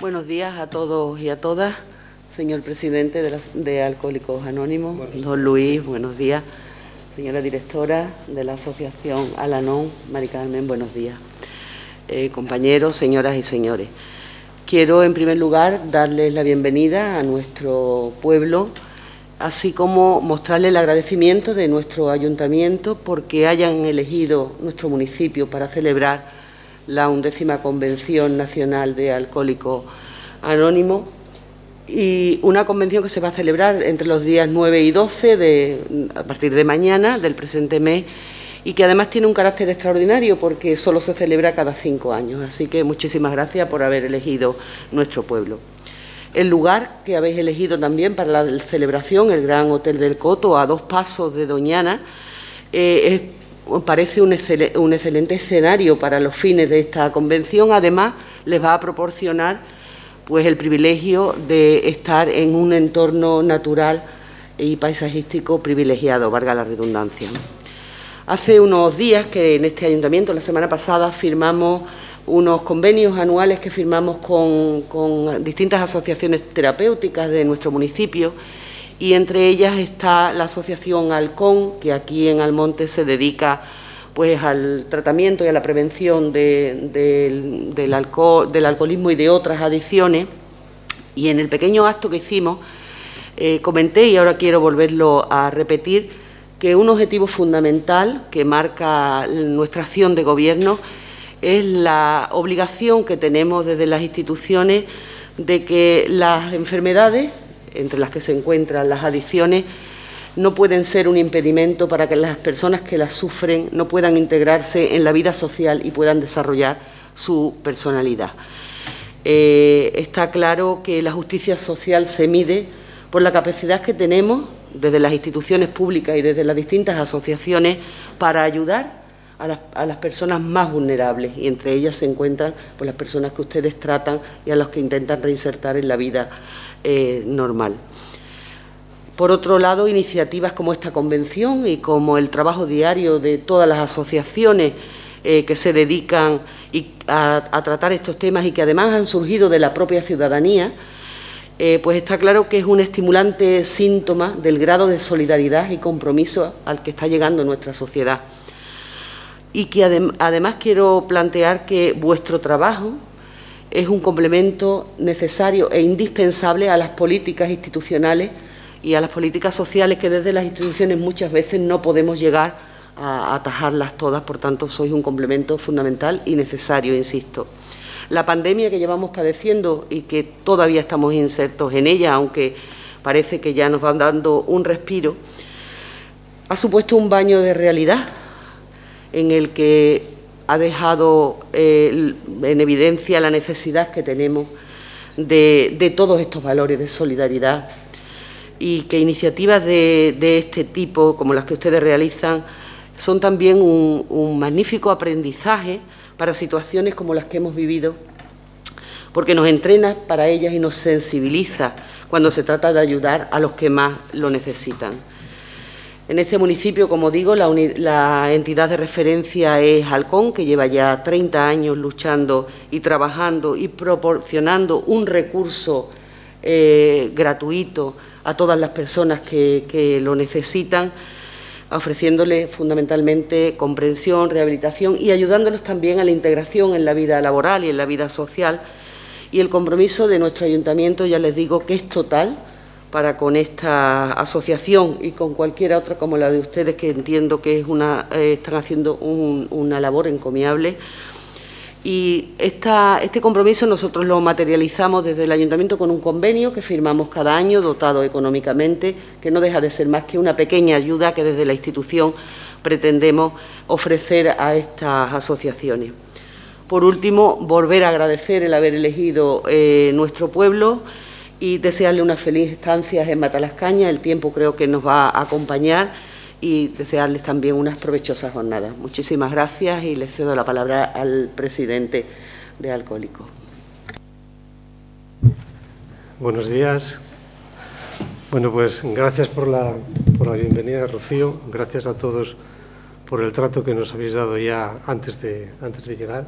Buenos días a todos y a todas. Señor presidente de Alcohólicos Anónimos, don Luis, buenos días. Señora directora de la asociación Al-Anon, Mari Carmen, buenos días. Compañeros, señoras y señores, quiero en primer lugar darles la bienvenida a nuestro pueblo, así como mostrarles el agradecimiento de nuestro ayuntamiento porque hayan elegido nuestro municipio para celebrar la 11ª Convención Nacional de Alcohólicos Anónimos, y una convención que se va a celebrar entre los días 9 y 12 a partir de mañana del presente mes, y que además tiene un carácter extraordinario porque solo se celebra cada 5 años. Así que muchísimas gracias por haber elegido nuestro pueblo. El lugar que habéis elegido también para la celebración, el Gran Hotel del Coto, a 2 pasos de Doñana, parece un excelente escenario para los fines de esta convención. Además, les va a proporcionar pues el privilegio de estar en un entorno natural y paisajístico privilegiado, valga la redundancia. Hace unos días que en este ayuntamiento, la semana pasada, firmamos unos convenios anuales que firmamos con distintas asociaciones terapéuticas de nuestro municipio, y entre ellas está la asociación Alcón, que aquí en Almonte se dedica pues al tratamiento y a la prevención del alcoholismo y de otras adicciones. Y en el pequeño acto que hicimos comenté, y ahora quiero volverlo a repetir, que un objetivo fundamental que marca nuestra acción de gobierno es la obligación que tenemos desde las instituciones de que las enfermedades, entre las que se encuentran las adicciones, no pueden ser un impedimento para que las personas que las sufren no puedan integrarse en la vida social y puedan desarrollar su personalidad. Está claro que la justicia social se mide por la capacidad que tenemos desde las instituciones públicas y desde las distintas asociaciones para ayudar a las personas más vulnerables, y entre ellas se encuentran pues las personas que ustedes tratan y a los que intentan reinsertar en la vida normal. Por otro lado, iniciativas como esta convención y como el trabajo diario de todas las asociaciones que se dedican a tratar estos temas y que además han surgido de la propia ciudadanía, pues está claro que es un estimulante síntoma del grado de solidaridad y compromiso al que está llegando nuestra sociedad. Y que además quiero plantear que vuestro trabajo es un complemento necesario e indispensable a las políticas institucionales y a las políticas sociales que desde las instituciones muchas veces no podemos llegar a atajarlas todas. Por tanto, sois un complemento fundamental y necesario, insisto. La pandemia que llevamos padeciendo y que todavía estamos insertos en ella, aunque parece que ya nos van dando un respiro, ha supuesto un baño de realidad en el que ha dejado en evidencia la necesidad que tenemos de todos estos valores de solidaridad, y que iniciativas de este tipo, como las que ustedes realizan, son también un magnífico aprendizaje para situaciones como las que hemos vivido, porque nos entrena para ellas y nos sensibiliza cuando se trata de ayudar a los que más lo necesitan. En este municipio, como digo, la entidad de referencia es Alcón, que lleva ya 30 años luchando y trabajando y proporcionando un recurso gratuito a todas las personas que lo necesitan, ofreciéndoles fundamentalmente comprensión, rehabilitación y ayudándolos también a la integración en la vida laboral y en la vida social. Y el compromiso de nuestro ayuntamiento, ya les digo, que es total para con esta asociación y con cualquiera otra como la de ustedes, que entiendo que están haciendo una labor encomiable. Y este compromiso nosotros lo materializamos desde el ayuntamiento con un convenio que firmamos cada año, dotado económicamente, que no deja de ser más que una pequeña ayuda que desde la institución pretendemos ofrecer a estas asociaciones. Por último, volver a agradecer el haber elegido nuestro pueblo y desearle unas felices estancias en Matalascaña. El tiempo creo que nos va a acompañar, y desearles también unas provechosas jornadas. Muchísimas gracias y les cedo la palabra al presidente de Alcohólicos. Buenos días. Bueno, pues gracias por la bienvenida, Rocío. Gracias a todos por el trato que nos habéis dado ya antes de llegar.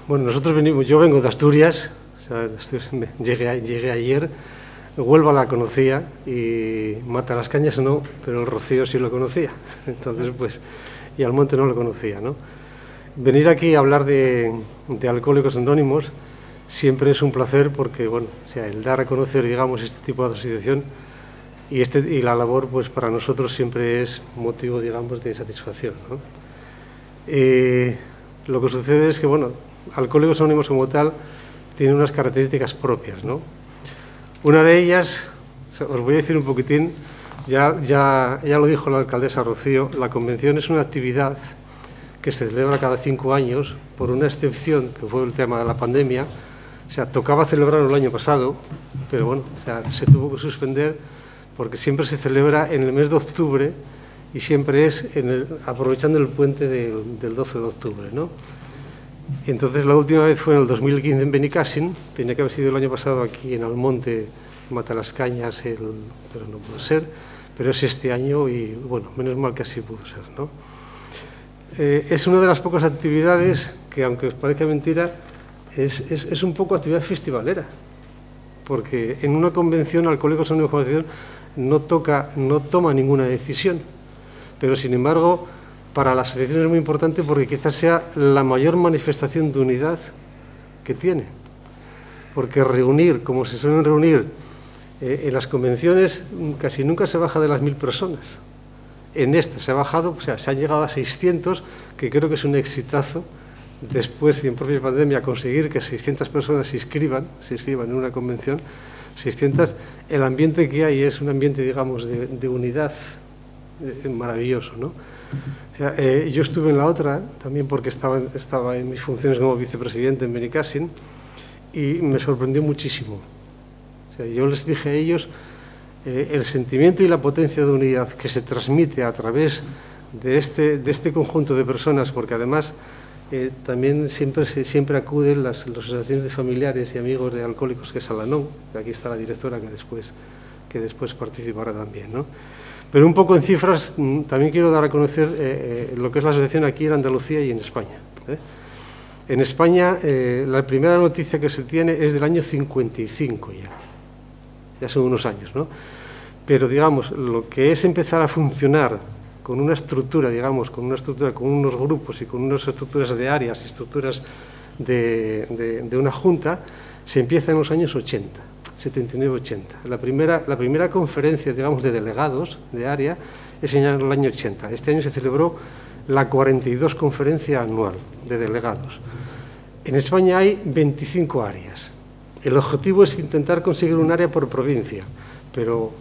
Bueno, nosotros venimos, yo vengo de Asturias, o sea, llegué ayer, Huelva la conocía y Matalascañas no, pero el Rocío sí lo conocía, entonces pues, y Almonte no lo conocía, ¿no? Venir aquí a hablar de Alcohólicos Anónimos siempre es un placer porque, bueno, o sea, el dar a conocer, digamos, este tipo de asociación y la labor, pues para nosotros siempre es motivo, digamos, de satisfacción, ¿no? Lo que sucede es que, bueno, Alcohólicos Anónimos como tal tiene unas características propias, ¿no? Una de ellas, os voy a decir un poquitín, ya lo dijo la alcaldesa Rocío, la convención es una actividad que se celebra cada 5 años, por una excepción, que fue el tema de la pandemia. O sea, tocaba celebrarlo el año pasado, pero bueno, o sea, se tuvo que suspender porque siempre se celebra en el mes de octubre y siempre es aprovechando el puente del 12 de octubre, ¿no? Entonces la última vez fue en el 2015 en Benicàssim, tenía que haber sido el año pasado aquí en Almonte, Matalascañas, pero no pudo ser, pero es este año y bueno, menos mal que así pudo ser, ¿no? Es una de las pocas actividades que, aunque os parezca mentira, es un poco actividad festivalera, porque en una convención Alcohólicos Anónimos no toma ninguna decisión, pero sin embargo para la asociación es muy importante porque quizás sea la mayor manifestación de unidad que tiene, porque reunir, como se suelen reunir en las convenciones, casi nunca se baja de las 1000 personas. En esta se ha bajado, o sea, se ha llegado a 600, que creo que es un exitazo, después y en propia pandemia conseguir que 600 personas se inscriban en una convención, 600, el ambiente que hay es un ambiente, digamos, de unidad maravilloso, ¿no? O sea, yo estuve en la otra también porque estaba en mis funciones como vicepresidente en Benicàssim y me sorprendió muchísimo. O sea, yo les dije a ellos el sentimiento y la potencia de unidad que se transmite a través de este conjunto de personas, porque además también siempre acuden las asociaciones de familiares y amigos de alcohólicos, que es Alanón, que aquí está la directora que después participará también, ¿no? Pero un poco en cifras, también quiero dar a conocer lo que es la asociación aquí en Andalucía y en España. En España, la primera noticia que se tiene es del año 55 ya son unos años, ¿no? Pero, digamos, lo que es empezar a funcionar con una estructura, digamos, con unos grupos y con unas estructuras de áreas y estructuras de una junta, se empieza en los años 80. 79-80. La primera conferencia, digamos, de delegados de área es en el año 80. Este año se celebró la 42 conferencia anual de delegados. En España hay 25 áreas. El objetivo es intentar conseguir un área por provincia, pero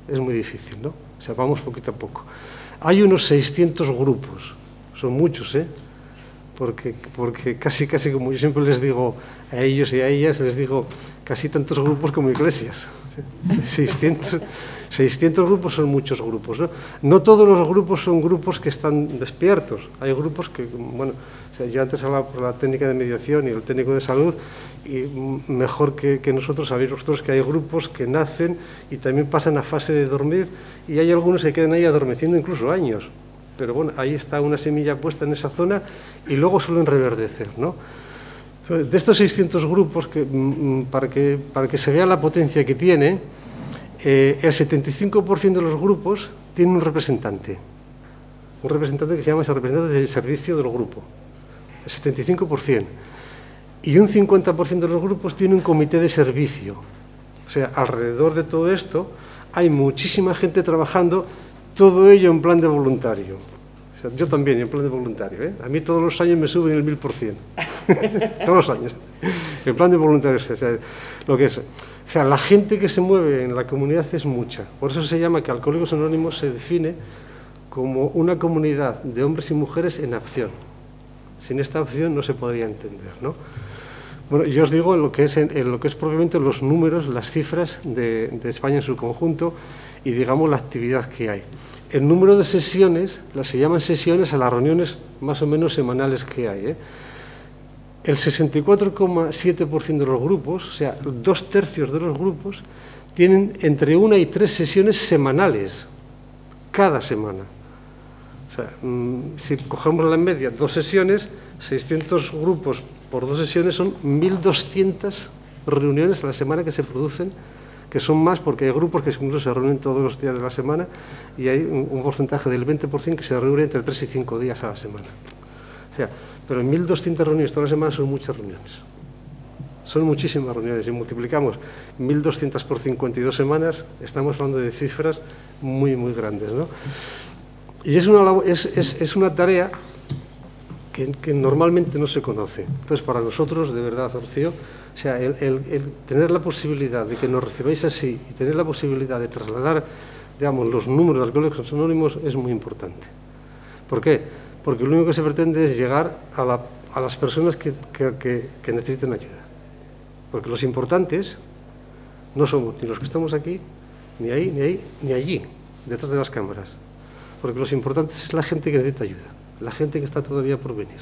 es muy difícil, ¿no? O sea, vamos poquito a poco. Hay unos 600 grupos, son muchos, ¿eh? Porque casi como yo siempre les digo a ellos y a ellas, les digo, casi tantos grupos como iglesias. 600 grupos son muchos grupos, ¿no? No todos los grupos son grupos que están despiertos. Hay grupos que, bueno, o sea, yo antes hablaba por la técnica de mediación y el técnico de salud, y mejor que nosotros sabéis vosotros que hay grupos que nacen y también pasan a fase de dormir, y hay algunos que quedan ahí adormeciendo incluso años. Pero bueno, ahí está una semilla puesta en esa zona y luego suelen reverdecer, ¿no? De estos 600 grupos, para que se vea la potencia que tiene, el 75% de los grupos tiene un representante que se llama el representante del servicio del grupo, el 75%. Y un 50% de los grupos tiene un comité de servicio. O sea, alrededor de todo esto hay muchísima gente trabajando, todo ello en plan de voluntario. O sea, yo también en plan de voluntario, ¿eh? A mí todos los años me suben el 1000%. Todos los años. En plan de voluntario, o sea, lo que es. O sea, la gente que se mueve en la comunidad es mucha. Por eso se llama que Alcohólicos Anónimos se define como una comunidad de hombres y mujeres en acción. Sin esta opción no se podría entender, ¿no? Bueno, yo os digo en lo que es propiamente los números, las cifras de España en su conjunto y, digamos, la actividad que hay. El número de sesiones, se llaman sesiones a las reuniones más o menos semanales que hay, ¿eh? El 64,7% de los grupos, o sea, 2/3 de los grupos, tienen entre 1 y 3 sesiones semanales, cada semana. O sea, si cogemos la media, 2 sesiones, 600 grupos por 2 sesiones son 1.200 reuniones a la semana que se producen, que son más porque hay grupos que incluso se reúnen todos los días de la semana y hay un porcentaje del 20% que se reúne entre 3 y 5 días a la semana. O sea, pero 1.200 reuniones todas las semanas son muchas reuniones. Son muchísimas reuniones y multiplicamos 1.200 por 52 semanas, estamos hablando de cifras muy, muy grandes, ¿no? Y es una tarea que normalmente no se conoce. Entonces, para nosotros, de verdad, Rocío, o sea, el tener la posibilidad de que nos recibáis así y tener la posibilidad de trasladar, digamos, los números de Alcohólicos Anónimos es muy importante. ¿Por qué? Porque lo único que se pretende es llegar a las personas que necesiten ayuda. Porque los importantes no somos ni los que estamos aquí, ni ahí, ni allí, detrás de las cámaras. Porque los importantes es la gente que necesita ayuda, la gente que está todavía por venir.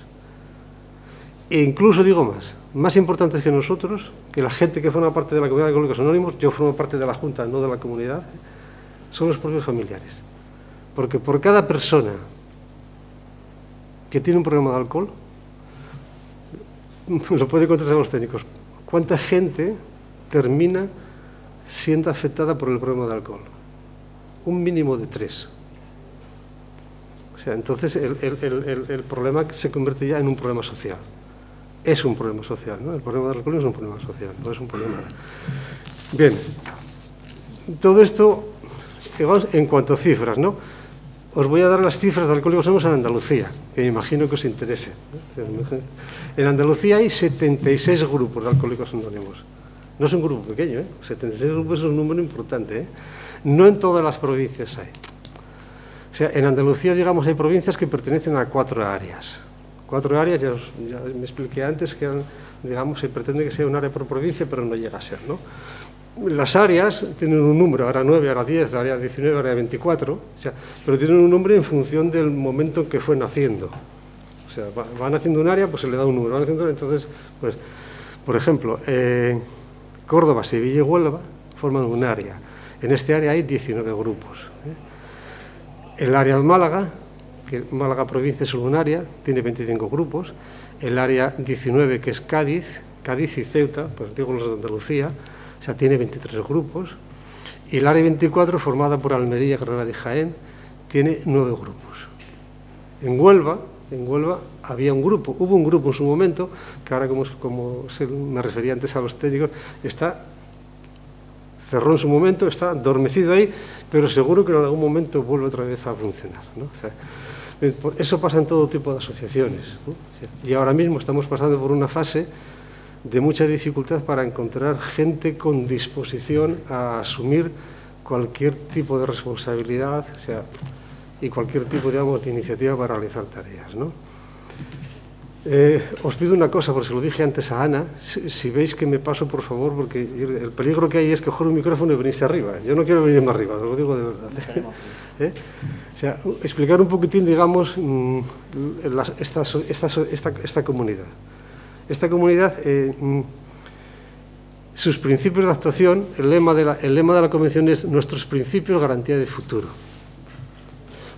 E incluso digo más importantes que nosotros, que la gente que forma parte de la comunidad de Alcohólicos Anónimos, yo formo parte de la Junta, no de la comunidad, son los propios familiares. Porque por cada persona que tiene un problema de alcohol, lo puede contestar a los técnicos, ¿cuánta gente termina siendo afectada por el problema de alcohol? Un mínimo de 3. O sea, entonces el problema se convierte ya en un problema social. Es un problema social, ¿no? El problema del alcohol es un problema social, no es un problema. Bien, todo esto, en cuanto a cifras, ¿no? Os voy a dar las cifras de Alcohólicos Anónimos en Andalucía, que me imagino que os interese. En Andalucía hay 76 grupos de Alcohólicos Anónimos. No es un grupo pequeño, ¿eh? 76 grupos es un número importante, ¿eh? No en todas las provincias hay. O sea, en Andalucía, digamos, hay provincias que pertenecen a 4 áreas. 4 áreas, ya me expliqué antes, que digamos, se pretende que sea un área por provincia, pero no llega a ser, ¿no? Las áreas tienen un número, ahora 9, ahora 10, ahora 19, ahora 24, o sea, pero tienen un nombre en función del momento en que fue naciendo. O sea, van haciendo un área, pues se le da un número, entonces, pues, por ejemplo, Córdoba, Sevilla y Huelva forman un área. En este área hay 19 grupos. El área de Málaga, que Málaga provincia es un área, tiene 25 grupos. El área 19, que es Cádiz y Ceuta, pues digo los de Andalucía, o sea, tiene 23 grupos. Y el área 24, formada por Almería, Granada y Jaén, tiene 9 grupos. En Huelva había un grupo, hubo un grupo en su momento, que ahora como me refería antes a los técnicos, cerró en su momento, está adormecido ahí, pero seguro que en algún momento vuelve otra vez a funcionar, ¿no? O sea, eso pasa en todo tipo de asociaciones, ¿no? Y ahora mismo estamos pasando por una fase de mucha dificultad para encontrar gente con disposición a asumir cualquier tipo de responsabilidad, o sea, y cualquier tipo, digamos, de iniciativa para realizar tareas, ¿no? Os pido una cosa, porque se lo dije antes a Ana, si veis que me paso, por favor, porque el peligro que hay es coger un micrófono y venirse arriba. Yo no quiero venirme arriba, os lo digo de verdad. O sea, explicar un poquitín, digamos, esta comunidad. Esta comunidad, sus principios de actuación, el lema de la convención es nuestros principios, garantía de futuro.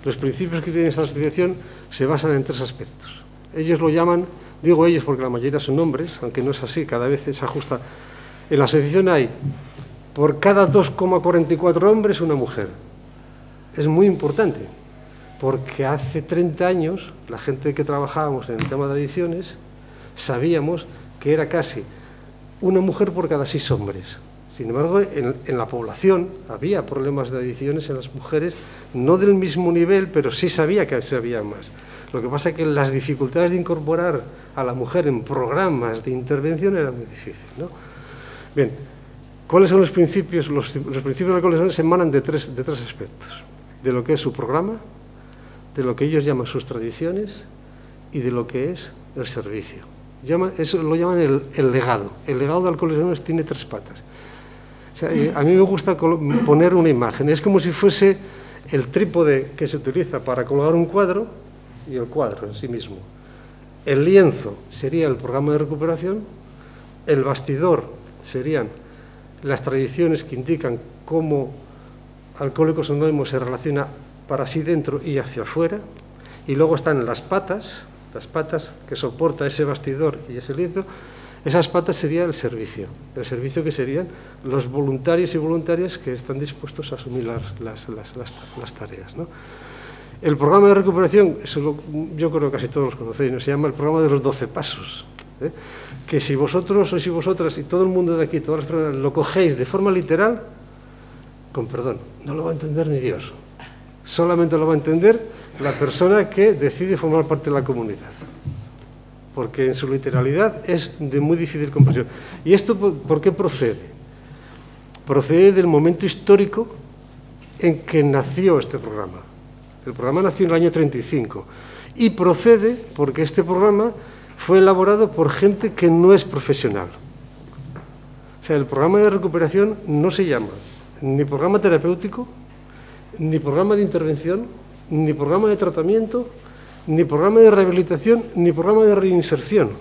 Los principios que tiene esta asociación se basan en 3 aspectos. Ellos lo llaman, digo ellos porque la mayoría son hombres, aunque no es así, cada vez se ajusta. En la asociación hay, por cada 2,44 hombres, una mujer. Es muy importante, porque hace 30 años, la gente que trabajábamos en el tema de adicciones, sabíamos que era casi una mujer por cada 6 hombres. Sin embargo, en la población había problemas de adicciones en las mujeres, no del mismo nivel, pero sí sabía que había más. Lo que pasa es que las dificultades de incorporar a la mujer en programas de intervención era muy difícil, ¿no? Bien, ¿cuáles son los principios? Los principios de la colección se emanan de tres aspectos. De lo que es su programa, de lo que ellos llaman sus tradiciones y de lo que es el servicio. Eso lo llaman el legado. El legado de Alcohólicos Anónimos tiene 3 patas. O sea, a mí me gusta poner una imagen. Es como si fuese el trípode que se utiliza para colgar un cuadro y el cuadro en sí mismo. El lienzo sería el programa de recuperación, el bastidor serían las tradiciones que indican cómo Alcohólicos Anónimos se relaciona para sí dentro y hacia afuera, y luego están las patas, las patas que soporta ese bastidor y ese lienzo, esas patas sería el servicio que serían los voluntarios y voluntarias que están dispuestos a asumir las tareas, ¿no? El programa de recuperación, yo creo que casi todos los conocéis, ¿no? Se llama el programa de los 12 pasos, ¿eh? Que si vosotros o si vosotras y todo el mundo de aquí, todas las personas, lo cogéis de forma literal, con perdón, no lo va a entender ni Dios. Solamente lo va a entender la persona que decide formar parte de la comunidad, porque en su literalidad es de muy difícil comprensión. ¿Y esto por qué procede? Procede del momento histórico en que nació este programa. El programa nació en el año 35 y procede porque este programa fue elaborado por gente que no es profesional. O sea, el programa de recuperación no se llama ni programa terapéutico, ni programa de intervención, ni programa de tratamiento, ni programa de rehabilitación, ni programa de reinserción.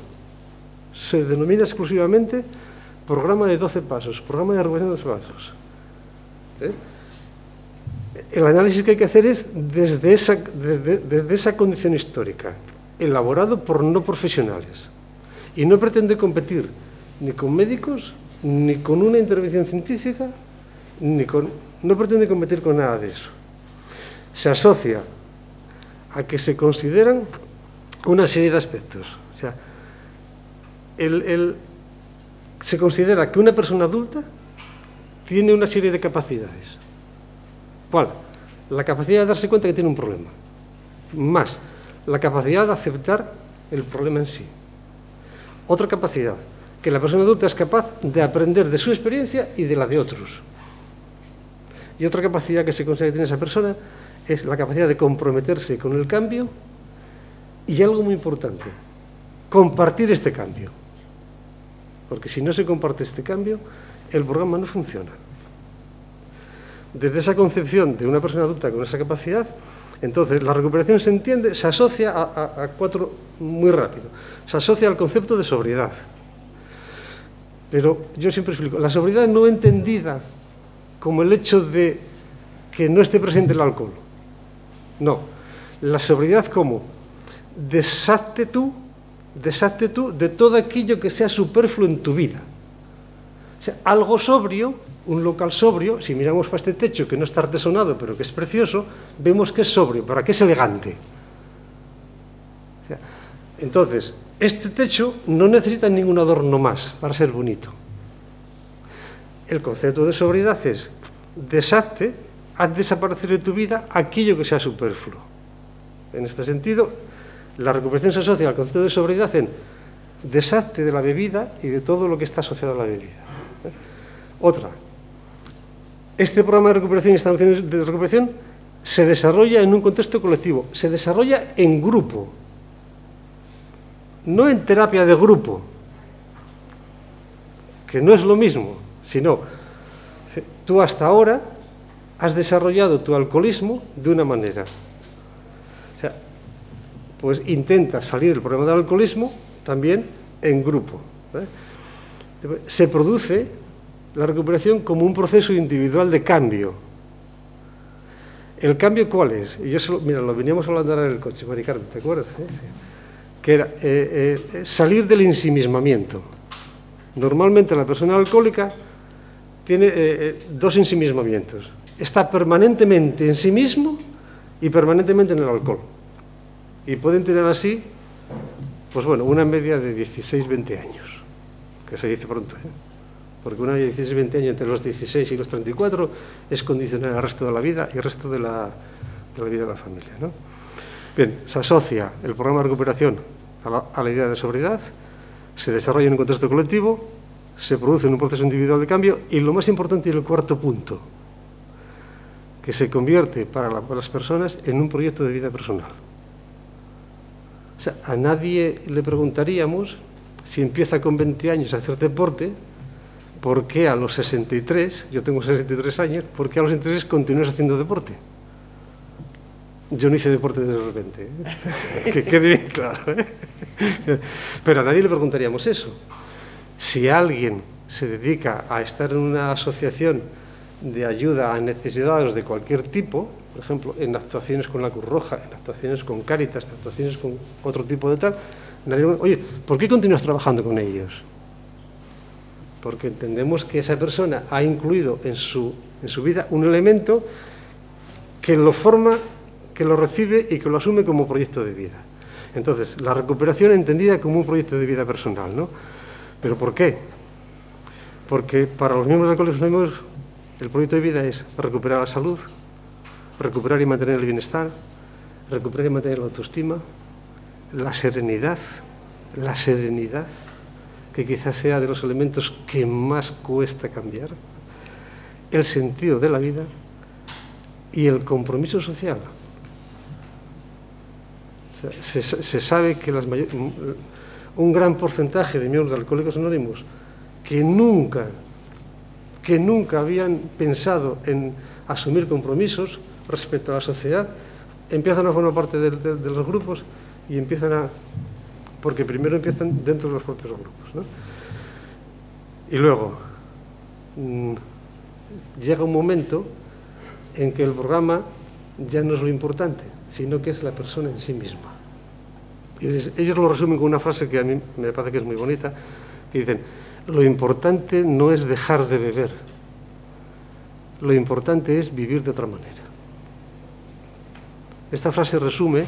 Se denomina exclusivamente programa de 12 pasos, programa de recuperación de 12 pasos. El análisis que hay que hacer es desde esa condición histórica, elaborado por no profesionales. Y no pretende competir ni con médicos, ni con una intervención científica, no pretende competir con nada de eso. Se asocia a que se consideran una serie de aspectos. O sea, se considera que una persona adulta tiene una serie de capacidades. ¿Cuál? La capacidad de darse cuenta que tiene un problema. Más la capacidad de aceptar el problema en sí. Otra capacidad, que la persona adulta es capaz de aprender de su experiencia y de la de otros. Y otra capacidad que se considera que tiene esa persona es la capacidad de comprometerse con el cambio y algo muy importante, compartir este cambio. Porque si no se comparte este cambio, el programa no funciona. Desde esa concepción de una persona adulta con esa capacidad, entonces la recuperación se entiende, se asocia a cuatro, muy rápido, se asocia al concepto de sobriedad. Pero yo siempre explico, la sobriedad no entendida como el hecho de que no esté presente el alcohol. No, la sobriedad como deshazte tú de todo aquello que sea superfluo en tu vida. O sea, algo sobrio, un local sobrio, si miramos para este techo que no está artesonado pero que es precioso, vemos que es sobrio, para que es elegante. O sea, entonces, este techo no necesita ningún adorno más para ser bonito. El concepto de sobriedad es deshazte, haz desaparecer de tu vida aquello que sea superfluo. En este sentido, la recuperación se asocia al concepto de sobriedad en deshazte de la bebida y de todo lo que está asociado a la bebida. Otra, este programa de recuperación y instalaciones de recuperación se desarrolla en un contexto colectivo, se desarrolla en grupo, no en terapia de grupo, que no es lo mismo, sino tú hasta ahora has desarrollado tu alcoholismo de una manera. O sea, pues intenta salir del problema del alcoholismo también en grupo. Se produce la recuperación como un proceso individual de cambio. ¿El cambio cuál es? Y yo mira, lo veníamos hablando ahora en el coche, Mari Carmen, ¿te acuerdas? Sí. Que era salir del ensimismamiento. Normalmente la persona alcohólica tiene dos ensimismamientos. Está permanentemente en sí mismo y permanentemente en el alcohol. Y pueden tener así, pues bueno, una media de 16-20 años, que se dice pronto, ¿eh? Porque una de 16-20 años entre los 16 y los 34 es condicional al resto de la vida y el resto de la vida de la familia, ¿no? Bien, se asocia el programa de recuperación a la idea de sobriedad, se desarrolla en un contexto colectivo, se produce en un proceso individual de cambio y lo más importante y el cuarto punto, que se convierte para las personas en un proyecto de vida personal. O sea, a nadie le preguntaríamos, si empieza con 20 años a hacer deporte, ¿por qué a los 63, yo tengo 63 años, por qué a los 63 continúas haciendo deporte? Yo no hice deporte de repente, ¿eh? Que quede bien claro, ¿eh? Pero a nadie le preguntaríamos eso. Si alguien se dedica a estar en una asociación de ayuda a necesitados de cualquier tipo, por ejemplo, en actuaciones con la Cruz Roja, en actuaciones con Cáritas, en actuaciones con otro tipo de tal, nadie, oye, ¿por qué continúas trabajando con ellos? Porque entendemos que esa persona ha incluido en su vida un elemento que lo forma, que lo recibe y que lo asume como proyecto de vida. Entonces, la recuperación entendida como un proyecto de vida personal, ¿no? ¿Pero por qué? Porque para los miembros del Colegio Anónimos el proyecto de vida es recuperar la salud, recuperar y mantener el bienestar, recuperar y mantener la autoestima, la serenidad, que quizás sea de los elementos que más cuesta cambiar, el sentido de la vida y el compromiso social. O sea, se sabe que un gran porcentaje de miembros de Alcohólicos Anónimos que nunca habían pensado en asumir compromisos respecto a la sociedad, empiezan a formar parte de los grupos y porque primero empiezan dentro de los propios grupos, ¿no? Y luego llega un momento en que el programa ya no es lo importante, sino que es la persona en sí misma. Y ellos lo resumen con una frase que a mí me parece que es muy bonita, que dicen: lo importante no es dejar de beber, lo importante es vivir de otra manera. Esta frase resume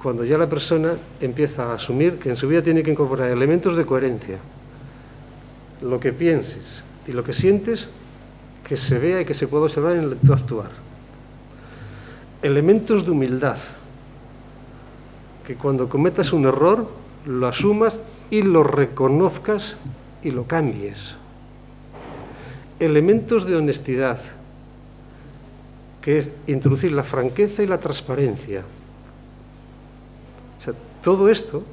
cuando ya la persona empieza a asumir que en su vida tiene que incorporar elementos de coherencia, lo que pienses y lo que sientes, que se vea y que se pueda observar en tu actuar. Elementos de humildad, que cuando cometas un error lo asumas y lo reconozcas y lo cambies. Elementos de honestidad, que es introducir la franqueza y la transparencia. O sea, todo esto,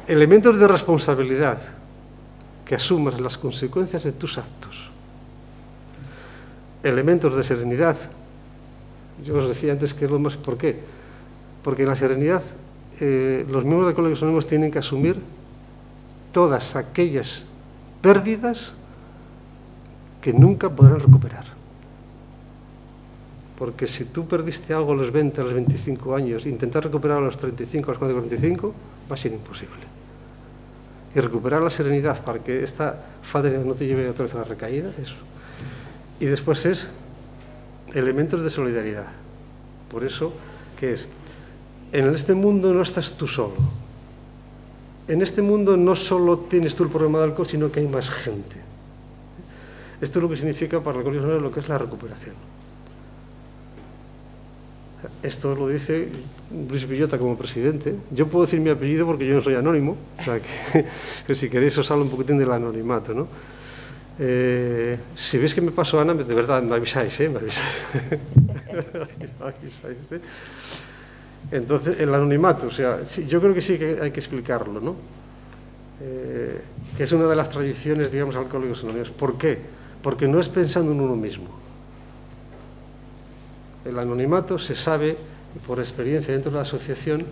elementos de responsabilidad, que asumas las consecuencias de tus actos. Elementos de serenidad. Yo os decía antes que es lo más... ¿Por qué? Porque en la serenidad los miembros de Alcohólicos Anónimos tienen que asumir todas aquellas pérdidas que nunca podrán recuperar. Porque si tú perdiste algo a los 20, a los 25 años, intentar recuperarlo a los 35, a los 45, va a ser imposible. Y recuperar la serenidad para que esta fadera no te lleve otra vez a la recaída, eso. Y después es elementos de solidaridad. Por eso, ¿qué es? En este mundo no estás tú solo. En este mundo no solo tienes tú el problema de alcohol, sino que hay más gente. Esto es lo que significa para Alcohólicos Anónimos lo que es la recuperación. Esto lo dice Luis Villota como presidente. Yo puedo decir mi apellido porque yo no soy anónimo, o sea que si queréis os hablo un poquitín del anonimato, ¿no? Si veis que me paso Ana, de verdad, me avisáis, me avisáis. Me avisáis, Entonces, el anonimato, o sea, sí, yo creo que sí que hay que explicarlo, ¿no? Que es una de las tradiciones, digamos, Alcohólicos Anónimos. ¿Por qué? Porque no es pensando en uno mismo. El anonimato se sabe, por experiencia dentro de la asociación,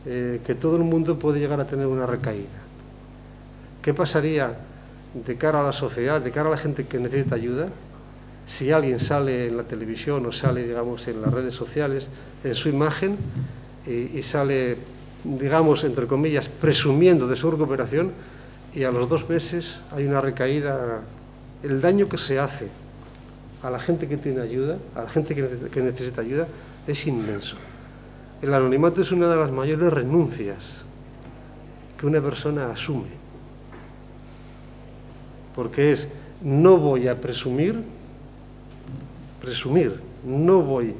que todo el mundo puede llegar a tener una recaída. ¿Qué pasaría de cara a la sociedad, de cara a la gente que necesita ayuda, si alguien sale en la televisión o sale, digamos, en las redes sociales, en su imagen, y sale, digamos, entre comillas, presumiendo de su recuperación, y a los 2 meses hay una recaída? El daño que se hace a la gente que tiene ayuda, a la gente que necesita ayuda, es inmenso. El anonimato es una de las mayores renuncias que una persona asume. Porque es, no voy a presumir, no voy,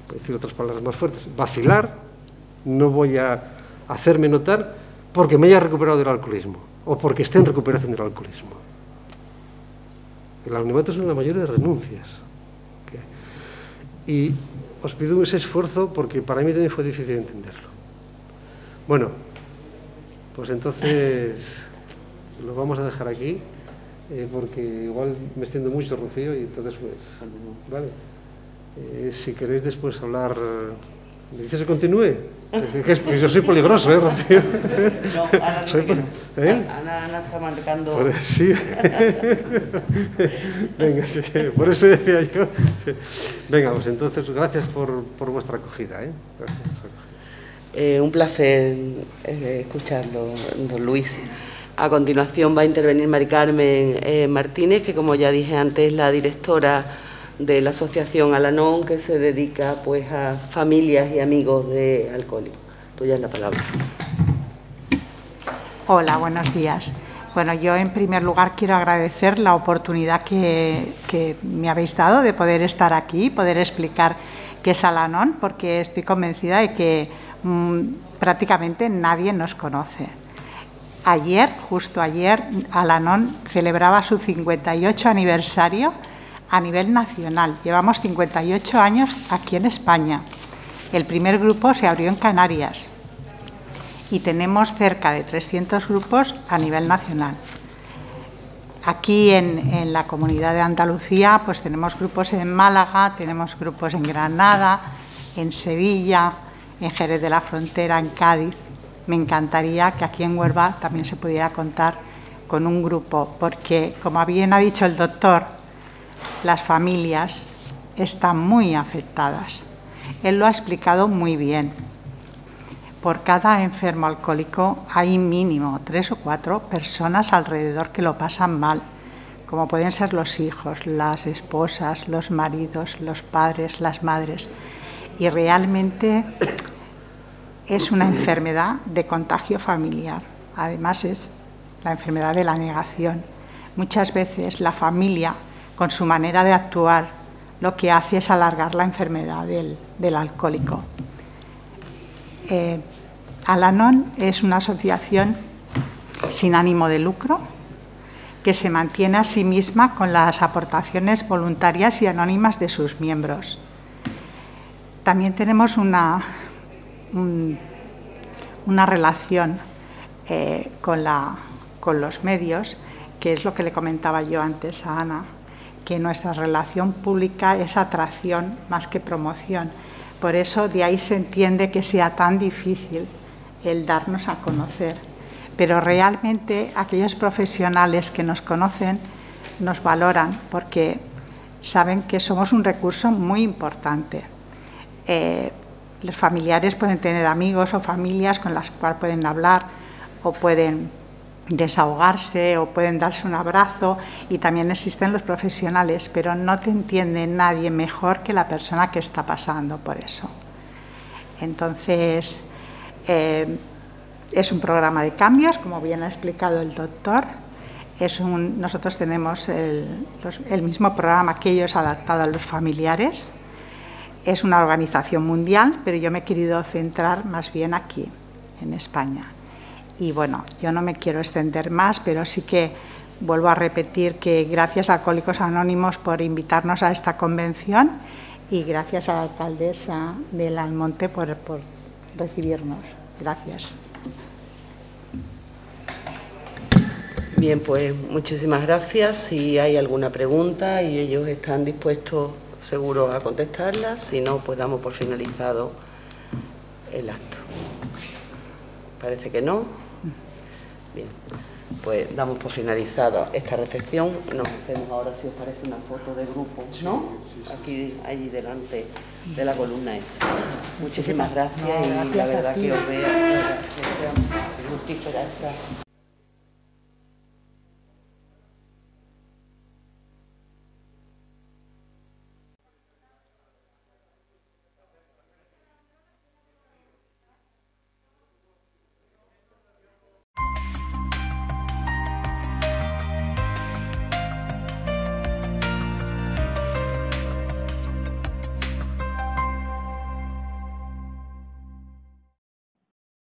a decir otras palabras más fuertes, vacilar, no voy a hacerme notar porque me haya recuperado del alcoholismo o porque esté en recuperación del alcoholismo. El anonimato es una de las mayores renuncias. Y os pido ese esfuerzo porque para mí también fue difícil entenderlo. Bueno, pues entonces lo vamos a dejar aquí, porque igual me extiendo mucho, Rocío, y entonces pues, ¿vale? Si queréis después hablar, ¿me dices que continúe? Que yo soy peligroso, Rocío. No, Ana no Soy Ana está marcando... Sí. Venga, sí, por eso decía yo. Venga, pues entonces, gracias por vuestra acogida. Un placer escucharlo, don Luis. A continuación va a intervenir Mari Carmen Martínez, que como ya dije antes es la directora de la asociación Al-Anon, que se dedica pues a familias y amigos de alcohólicos. Tuya es la palabra. Hola, buenos días. Bueno, yo en primer lugar quiero agradecer la oportunidad que me habéis dado de poder estar aquí, poder explicar qué es Al-Anon, porque estoy convencida de que prácticamente nadie nos conoce. Justo ayer, Al-Anon celebraba su 58 aniversario a nivel nacional. Llevamos 58 años aquí en España. El primer grupo se abrió en Canarias y tenemos cerca de 300 grupos a nivel nacional. Aquí en la Comunidad de Andalucía pues tenemos grupos en Málaga, tenemos grupos en Granada, en Sevilla, en Jerez de la Frontera, en Cádiz. Me encantaría que aquí en Huelva también se pudiera contar con un grupo, porque, como bien ha dicho el doctor, las familias están muy afectadas. Él lo ha explicado muy bien. Por cada enfermo alcohólico hay mínimo 3 o 4 personas alrededor que lo pasan mal, como pueden ser los hijos, las esposas, los maridos, los padres, las madres. Y realmente es una enfermedad de contagio familiar. Además es la enfermedad de la negación. Muchas veces la familia, con su manera de actuar, lo que hace es alargar la enfermedad del alcohólico. Al-Anon es una asociación sin ánimo de lucro que se mantiene a sí misma con las aportaciones voluntarias y anónimas de sus miembros. También tenemos una relación con los medios, que es lo que le comentaba yo antes a Ana, que nuestra relación pública es atracción más que promoción. Por eso de ahí se entiende que sea tan difícil el darnos a conocer. Pero realmente aquellos profesionales que nos conocen nos valoran porque saben que somos un recurso muy importante. Los familiares pueden tener amigos o familias con las cuales pueden hablar o pueden desahogarse o pueden darse un abrazo, y también existen los profesionales, pero no te entiende nadie mejor que la persona que está pasando por eso. Entonces, es un programa de cambios, como bien ha explicado el doctor. Nosotros tenemos el mismo programa que ellos, adaptado a los familiares. Es una organización mundial, pero yo me he querido centrar más bien aquí, en España. Y bueno, yo no me quiero extender más, pero sí que vuelvo a repetir que gracias a Alcohólicos Anónimos por invitarnos a esta convención, y gracias a la alcaldesa del Almonte por recibirnos. Gracias. Bien, pues muchísimas gracias. Si hay alguna pregunta y ellos están dispuestos seguro a contestarlas, si no, pues damos por finalizado el acto. Parece que no. Bien, pues damos por finalizado esta recepción. Nos hacemos ahora, si os parece, una foto de grupo, ¿no? Aquí, allí delante de la columna esa. Muchísimas gracias, y la verdad que os veo, que sea fructífera esta